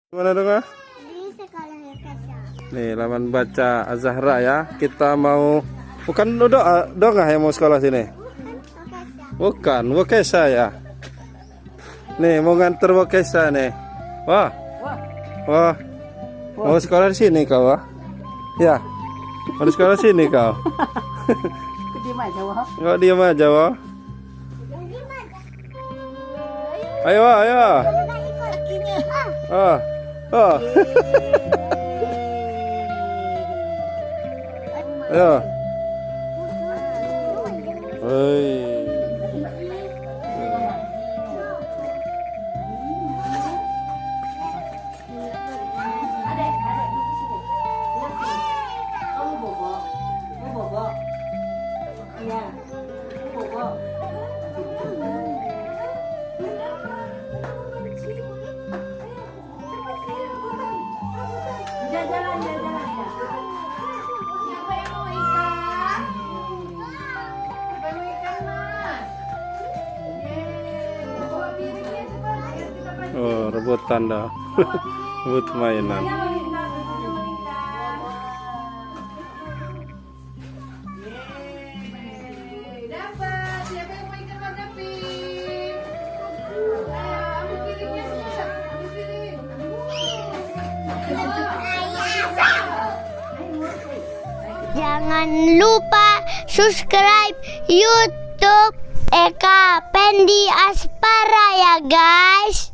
Gimana dong? Di sekolah Yukasa. Nih, laman baca Az-Zahra ya. Kita mau bukan doa, doa yang mau sekolah sini. Bukan, Wokesa ya. Nih, mau nganter Wokesa nih. Wah. Wah. Mau sekolah di sini kau, wah? Ya. Mau sekolah di sini kau. Diam aja, wah. Enggak diam aja, wah. Ayo, ayo. Ah. Oh. Ayo. Oi. Kamu bobo. Kamu bobo. Iya. Kamu bobo. Jalan-jalan ya. Siapa yang mau ikan? Siapa yang mau ikan, Mas? Yeay, bawa piringnya cepat. Ayo kita pancing. Oh, rebutan dah. Rebut mainan. Ayo, Linda, tentunya mau ikan. Yeay, dapat. Siapa yang mau ikan warna pink? Ayo, ambil piringnya semua. Ambil piring. Jangan lupa subscribe YouTube Eka Pendi Aspara ya guys.